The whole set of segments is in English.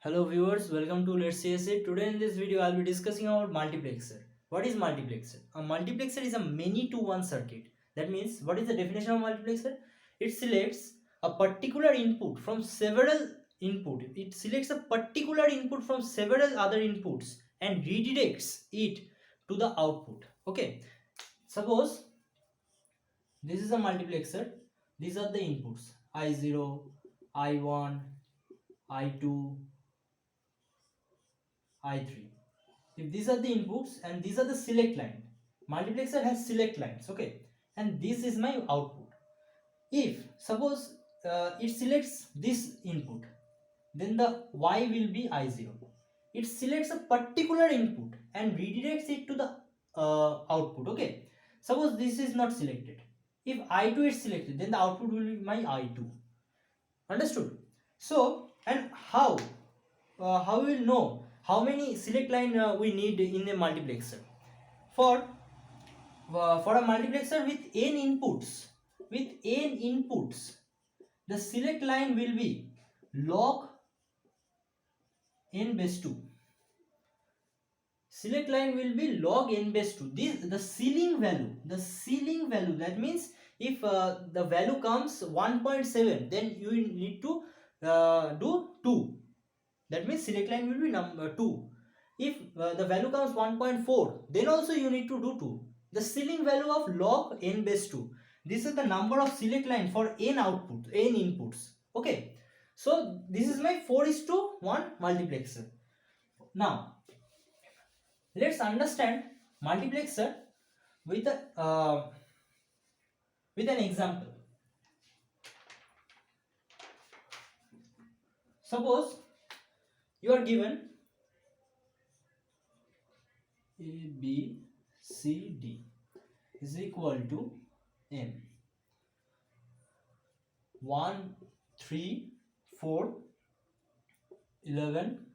Hello viewers, welcome to Let's CSA. Today in this video I'll be discussing about multiplexer. What is multiplexer? A multiplexer is a many to one circuit. That means what is the definition of multiplexer? It selects a particular input from several input. It selects a particular input from several other inputs and redirects it to the output. Okay. Suppose this is a multiplexer. These are the inputs I0, I1, I2, I3. If these are the inputs and these are the select line, multiplexer has select lines, okay, and this is my output. If suppose it selects this input, then the y will be I0. It selects a particular input and redirects it to the output, okay. Suppose this is not selected. If I2 is selected, then the output will be my I2. Understood? So, and how we will know how many select line we need in a multiplexer? For for a multiplexer with n inputs, the select line will be log n base 2. Select line will be log n base 2. This the ceiling value. The ceiling value, that means if the value comes 1.7, then you need to do 2. That means select line will be number 2. If the value comes 1.4, then also you need to do 2. The ceiling value of log n base 2. This is the number of select line for n output, n inputs. Okay. So this is my 4:1 multiplexer. Now let's understand multiplexer with with an example. Suppose you are given A, B, C, D is equal to M. 1, 3, 4, 11,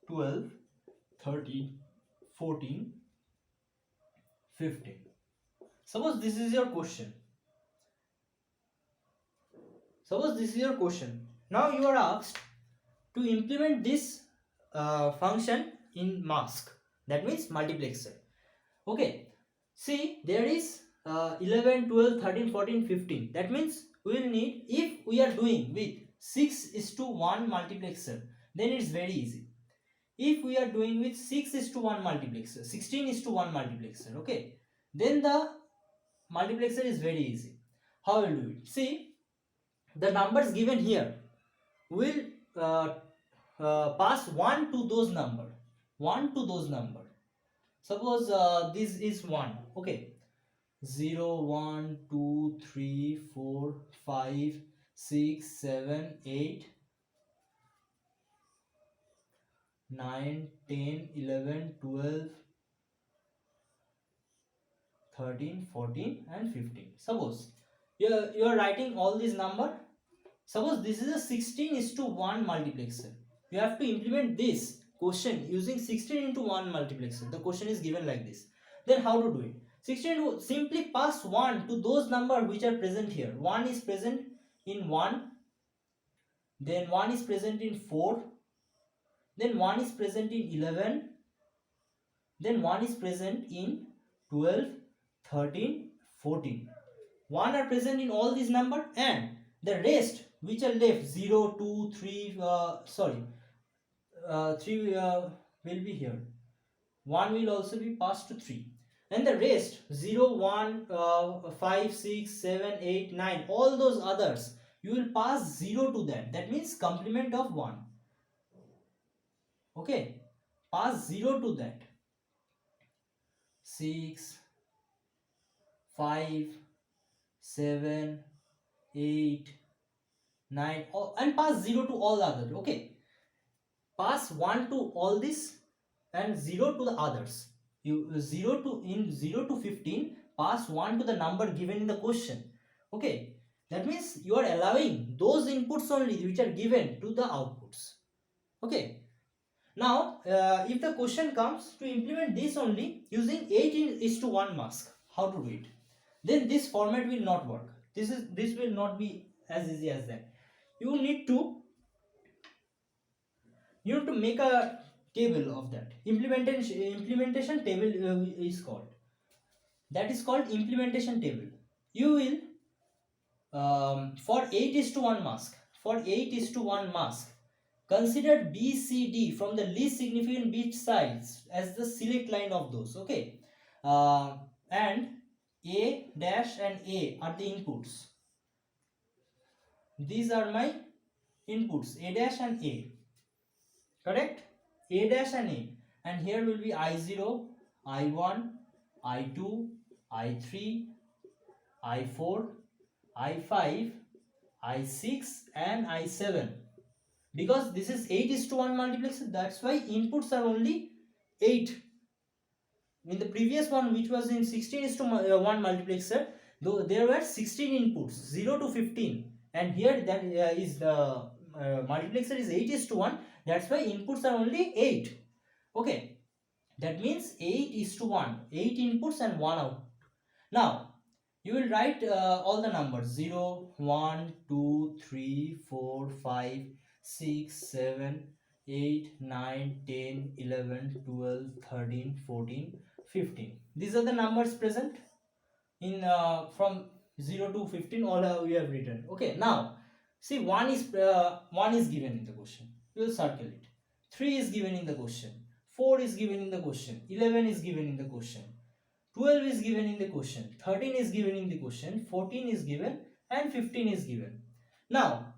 12, 13, 14, 15. Suppose this is your question. Suppose this is your question. Now you are asked to implement this function in mask. That means multiplexer. Okay. See, there is 11, 12, 13, 14, 15. That means we will need, if we are doing with 6:1 multiplexer, then it's very easy. If we are doing with 6:1 multiplexer, 16:1 multiplexer, okay, then the multiplexer is very easy. How will we do it? See, the numbers given here will pass 1 to those number. 1 to those number. Suppose this is 1, okay. 0, 1, 2, 3, 4, 5, 6, 7, 8, 9, 10, 11, 12, 13, 14 and 15. Suppose you are writing all these number. Suppose this is a 16:1 multiplexer. You have to implement this question using 16:1 multiplexer. The question is given like this. Then how to do it? 16, simply pass 1 to those numbers which are present here. 1 is present in 1, then 1 is present in 4, then 1 is present in 11, then 1 is present in 12, 13, 14. 1 are present in all these numbers, and the rest which are left 0, 2, 3, 3 will be here. 1 will also be passed to 3. And the rest 0, 1, 5, 6, 7, 8, 9, all those others, you will pass 0 to that. That means complement of 1. Okay. Pass 0 to that. 6, 5, 7, 8, 9, and pass 0 to all others. Okay. Pass 1 to all this and 0 to the others. You 0 to 15, pass 1 to the number given in the question. Okay. That means you are allowing those inputs only which are given to the outputs. Okay. Now, if the question comes to implement this only using 8:1 mask, how to do it? Then this format will not work. This will not be as easy as that. You need to You need to make a table of that. Implementation table is called. That is called implementation table. You will for 8 is to 1 mask. For 8 is to 1 mask, consider B, C, D from the least significant bit size as the select line of those. Okay, and A dash and A are the inputs. These are my inputs, A dash and A. Correct? A dash and A. And here will be I0, I1, I2, I3, I4, I5, I6 and I7. Because this is 8 is to 1 multiplexer, that's why inputs are only 8. In the previous one, which was in 16 is to 1 multiplexer, though there were 16 inputs, 0 to 15. And here that is the multiplexer is 8 is to 1. That's why inputs are only 8. Okay. That means 8 is to 1. 8 inputs and 1 out. Now, you will write all the numbers 0, 1, 2, 3, 4, 5, 6, 7, 8, 9, 10, 11, 12, 13, 14, 15. These are the numbers present in from 0 to 15. All we have written. Okay, now see, 1 is given in the question. You will circle it. 3 is given in the question. 4 is given in the question. 11 is given in the question. 12 is given in the question, 13 is given in the question, 14 is given and 15 is given. Now,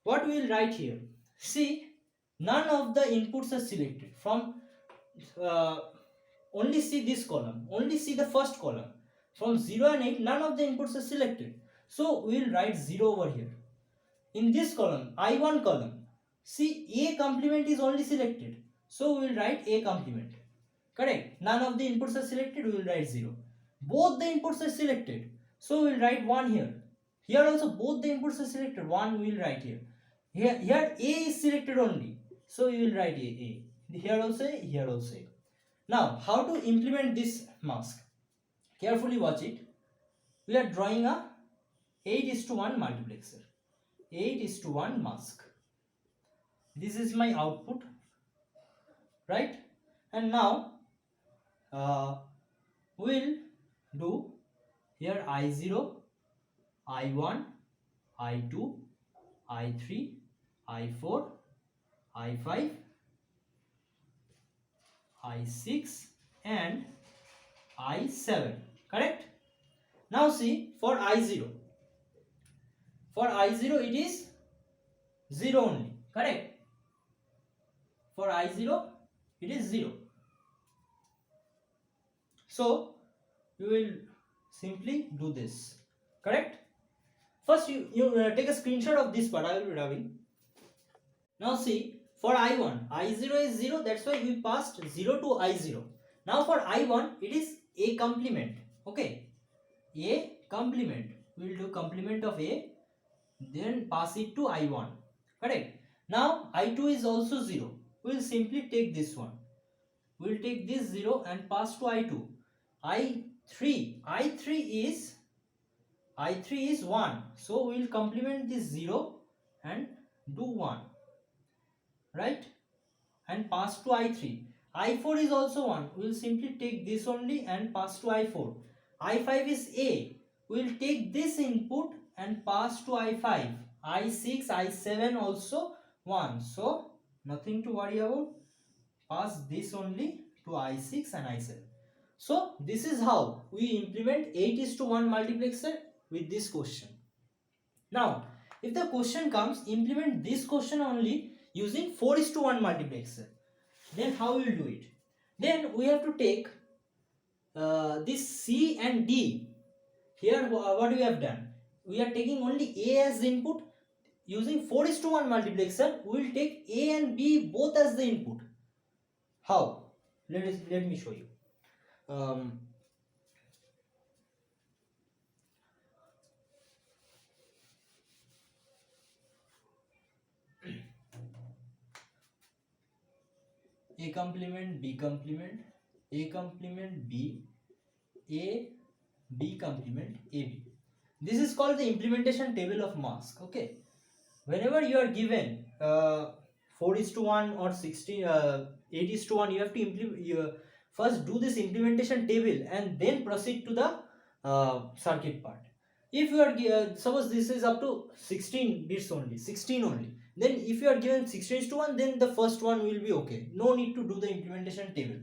what we will write here? See, none of the inputs are selected. From only see this column, only see the first column. From 0 and 8, none of the inputs are selected. So, we will write 0 over here. In this column, I1 column, see A complement is only selected. So, we will write A complement. Correct. None of the inputs are selected, we will write 0. Both the inputs are selected. So we will write 1 here. Here also both the inputs are selected. 1 we will write here. Here A is selected only. So we will write A. Here also A, here also A. Now how to implement this mask? Carefully watch it. We are drawing a 8 is to 1 multiplexer. 8 is to 1 mask. This is my output. Right? And now we'll do here I0, I1, I2, I3, I4, I5, I6 and I7. Correct? Now see, for I0 it is 0 only. Correct? For I0 it is 0. So you will simply do this. Correct? First you take a screenshot of this part. I will be rubbing. Now see, for I1, I0 is 0. That's why we passed 0 to I0. Now for I1, it is A complement. Okay. A complement. We will do complement of A. Then pass it to I1. Correct. Now I2 is also 0. We will simply take this one. We will take this 0 and pass to I2. I3 is 1. So we will complement this 0 and do 1. Right? And pass to I3. I4 is also 1. We will simply take this only and pass to I4. I5 is A. We will take this input and pass to I5. I6, I7 also 1. So nothing to worry about. Pass this only to I6 and I7. So this is how we implement 8 is to 1 multiplexer with this question. Now if the question comes, implement this question only using 4 is to 1 multiplexer. Then how we will do it? Then we have to take this C and D. Here what we have done? We are taking only A as the input. Using 4 is to 1 multiplexer, we will take A and B both as the input. How? Let me show you. A complement, B complement, A complement, B, A, B complement, AB. This is called the implementation table of mask. Okay. Whenever you are given 4:1 or 8:1, you have to first do this implementation table and then proceed to the circuit part. If you are suppose this is up to 16 bits only, 16 only, then if you are given 16:1, then the first one will be okay, no need to do the implementation table.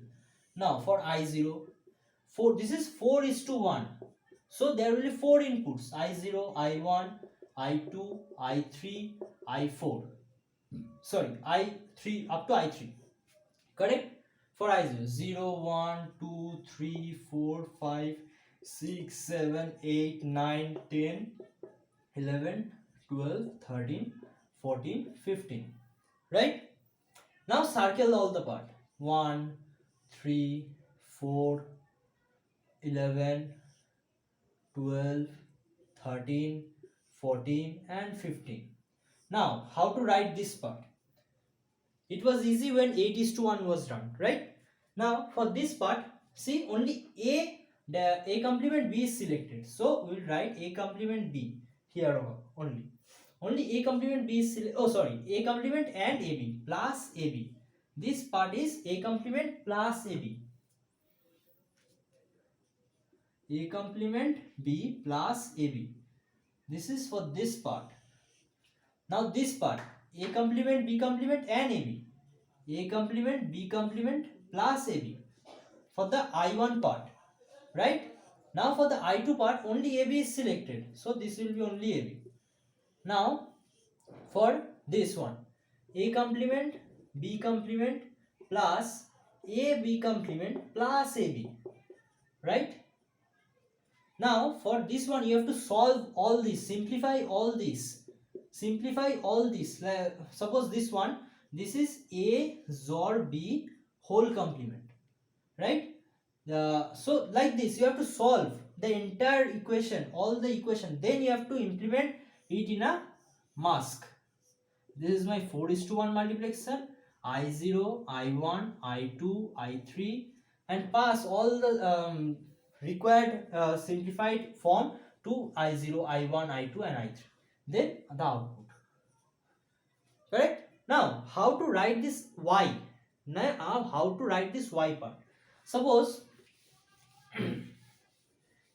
Now for I0, this is 4:1, so there will be 4 inputs: I0, I1, I2, I3, I4, sorry, I3 up to I3, correct? For I0, 0, 1, 2, 3, 4, 5, 6, 7, 8, 9, 10, 11, 12, 13, 14, 15, right? Now circle all the part: 1, 3, 4, 11, 12, 13, 14 and 15. Now how to write this part? It was easy when 8:1 was done, right? Now for this part, see, only A complement B is selected, so we will write A complement B here only. Only A complement B is selected. Oh sorry, A complement and AB plus AB. This part is A complement plus AB. A complement B plus AB. This is for this part. Now this part, A complement B complement and AB. A complement B complement plus AB for the I1 part, right? Now for the I2 part, only AB is selected, so this will be only AB. Now for this one, A complement B complement plus AB complement plus AB, right? Now for this one, you have to solve all this, simplify all this, suppose this one, this is A XOR B whole complement, right? So like this, you have to solve the entire equation, all the equation, then you have to implement it in a mask. This is my 4:1 multiplexer, I0, I1, I2, I3, and pass all the required simplified form to I0, I1, I2 and I3, then the output, correct? Now how to write this Y? Now how to write this Y part? Suppose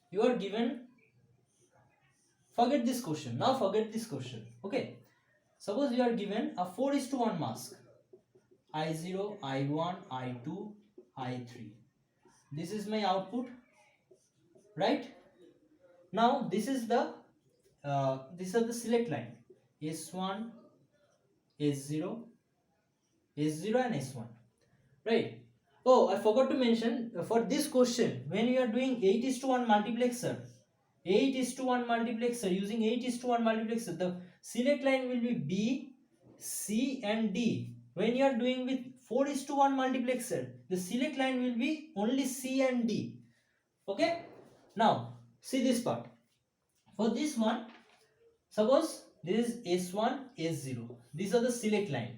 you are given, forget this question, now forget this question, okay? Suppose you are given a 4:1 mask, I0, I1, I2, I3. This is my output, right? Now this is the these are the select line, S1, S0, S0 and S1, right? Oh, I forgot to mention, for this question, when you are doing 8:1 multiplexer, 8:1 multiplexer, using 8:1 multiplexer, the select line will be B, C and D. When you are doing with 4:1 multiplexer, the select line will be only C and D, okay? Now see this part. For this one, suppose this is S1, S0, these are the select line,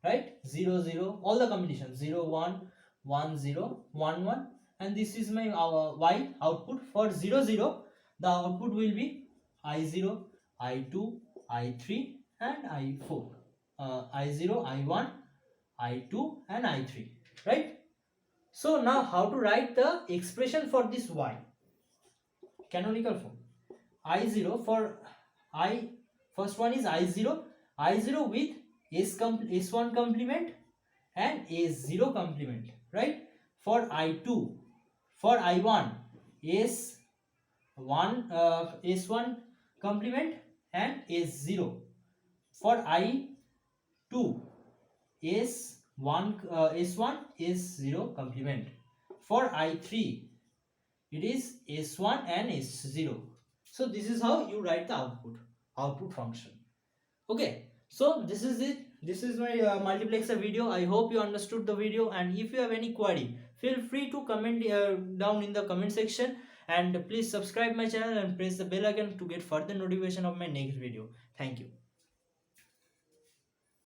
right? 0, 0, all the combinations, 0, 1, 1, 0, 1, 1, and this is my Y output. For 0, 0, the output will be I0, I2, I3 and I4, I0, I1, I2 and I3, right? So now how to write the expression for this Y? Canonical form. I0 for first one is I0, I0 with S1 complement and S0 complement, right? For I2, for I1, S1 complement and S0. For I2, S1 S0 complement. For I3, it is S1 and S0. So this is how you write the output function, okay? So this is it, this is my multiplexer video. I hope you understood the video, and if you have any query, feel free to comment down in the comment section, and please subscribe my channel and press the bell icon to get further notification of my next video. Thank you.